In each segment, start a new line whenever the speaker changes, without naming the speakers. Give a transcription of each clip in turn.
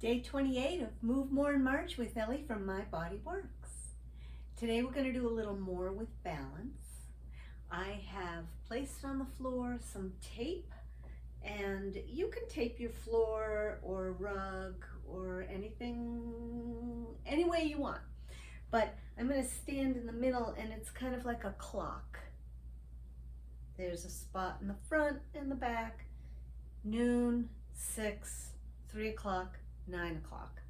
Day 28 of Move More in March with Ellie from My Body Works. Today we're going to do a little more with balance. I have placed on the floor some tape, and you can tape your floor or rug or anything, any way you want. But I'm going to stand in the middle, and it's kind of like a clock. There's a spot in the front and the back, noon, 6, 3 o'clock, 9 o'clock.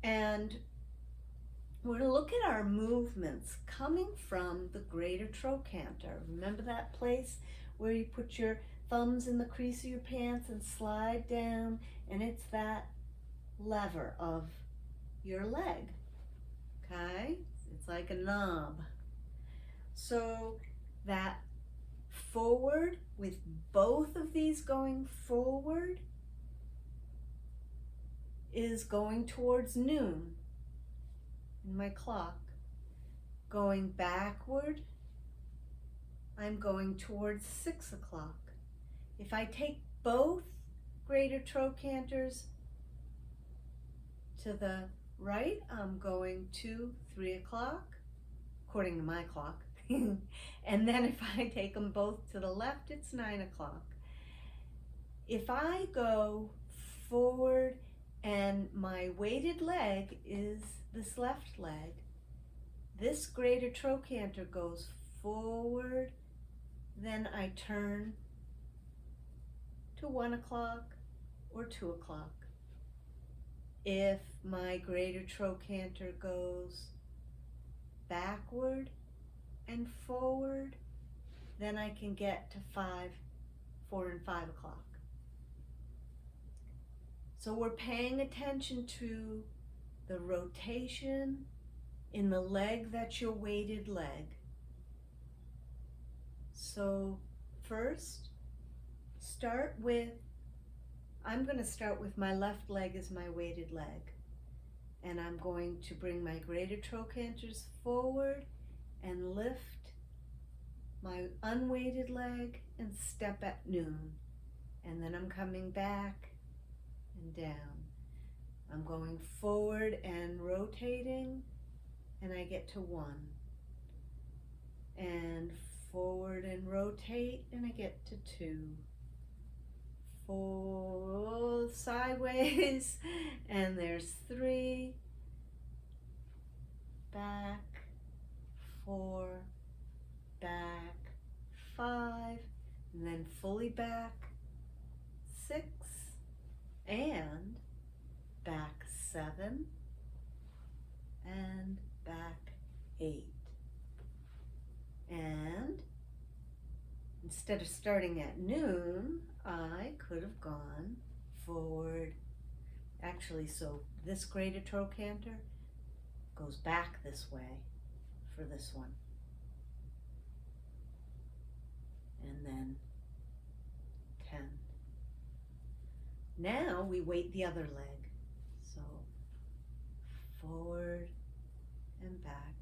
And we're going to look at our movements coming from the greater trochanter. Remember that place where you put your thumbs in the crease of your pants and slide down, and it's that lever of your leg, okay? It's like a knob. So that forward, with both of these going forward, is going towards noon in my clock. Going backward, I'm going towards 6 o'clock. If I take both greater trochanters to the right, I'm going to 3 o'clock, according to my clock. And then if I take them both to the left, it's 9 o'clock. If I go forward and my weighted leg is this left leg, this greater trochanter goes forward, then I turn to 1 o'clock or 2 o'clock. If my greater trochanter goes backward and forward, then I can get to 4 and 5 o'clock. So we're paying attention to the rotation in the leg that's your weighted leg. So first, I'm going to start with my left leg as my weighted leg. And I'm going to bring my greater trochanters forward and lift my unweighted leg and step at noon. And then I'm coming back and down. I'm going forward and rotating, and I get to 1. And forward and rotate, and I get to 2. Full sideways, and there's 3. Back, 4, back, 5, and then fully back, 6, and back 7, and back 8. And instead of starting at noon, I could have gone forward. Actually, so this greater trochanter goes back this way for this one. And then 10. Now we weight the other leg. So forward and back.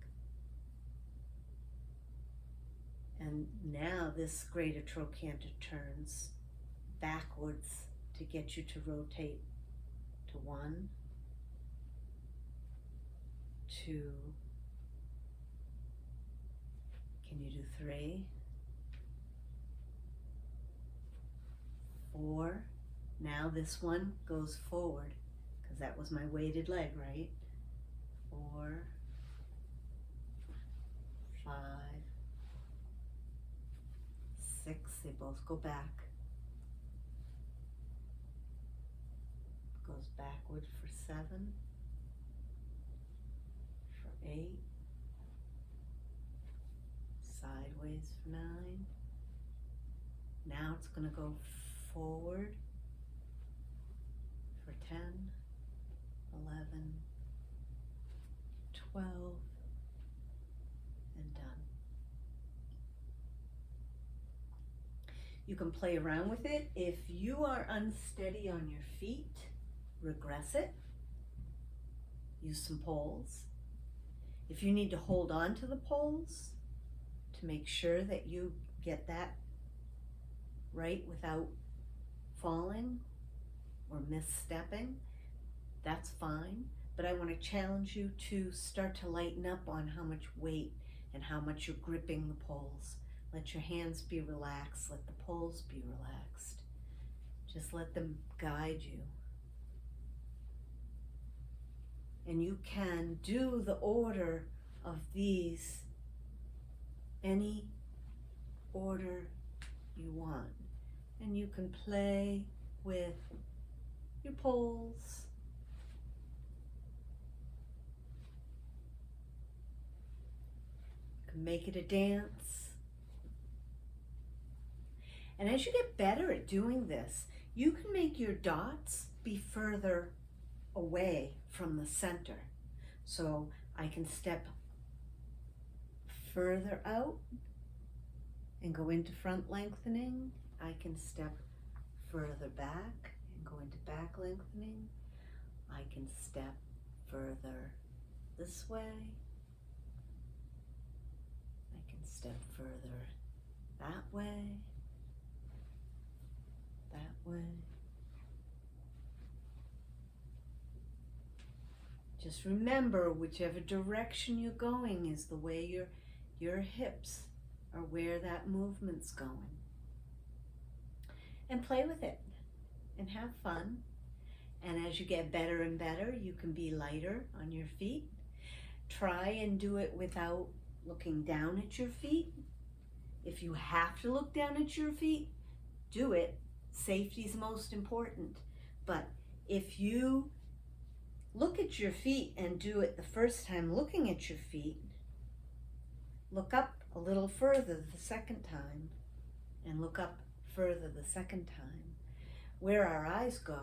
And now this greater trochanter turns backwards to get you to rotate to 1, 2. Can you do 3? 4. Now this one goes forward, because that was my weighted leg, right? 4, 5, 6, they both go back. Goes backward for 7, for 8, sideways for 9. Now it's going to go forward for 10, 11, 12, and done. You can play around with it. If you are unsteady on your feet, regress it. Use some poles. If you need to hold on to the poles to make sure that you get that right without falling or misstepping, that's fine, but I want to challenge you to start to lighten up on how much weight and how much you're gripping the poles. Let your hands be relaxed, let the poles be relaxed. Just let them guide you. And you can do the order of these any order you want. And you can play with your poles. You can make it a dance. And as you get better at doing this, you can make your dots be further away from the center. So I can step further out and go into front lengthening. I can step further back and go into back lengthening. I can step further this way. I can step further that way, that way. Just remember, whichever direction you're going is the way your hips are, where that movement's going. And play with it and have fun. And as you get better and better, you can be lighter on your feet. Try and do it without looking down at your feet. If you have to look down at your feet, do it. Safety's most important. But if you look at your feet and do it the first time looking at your feet, look up a little further the second time, and look up further the second time. Where our eyes go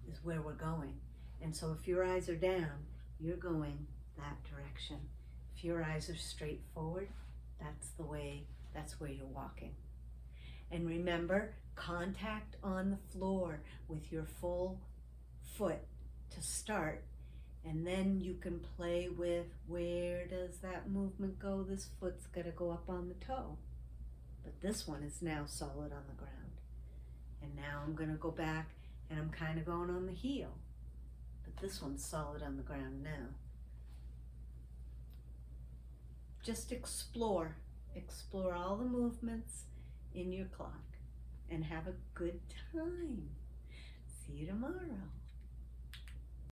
is where we're going. And so if your eyes are down, you're going that direction. If your eyes are straight forward, that's where you're walking. And remember, contact on the floor with your full foot to start, and then you can play with where does that movement go. This foot's got to go up on the toe, but this one is now solid on the ground. And now I'm going to go back and I'm kind of going on the heel, but this one's solid on the ground now. Just explore all the movements in your clock and have a good time. See you tomorrow.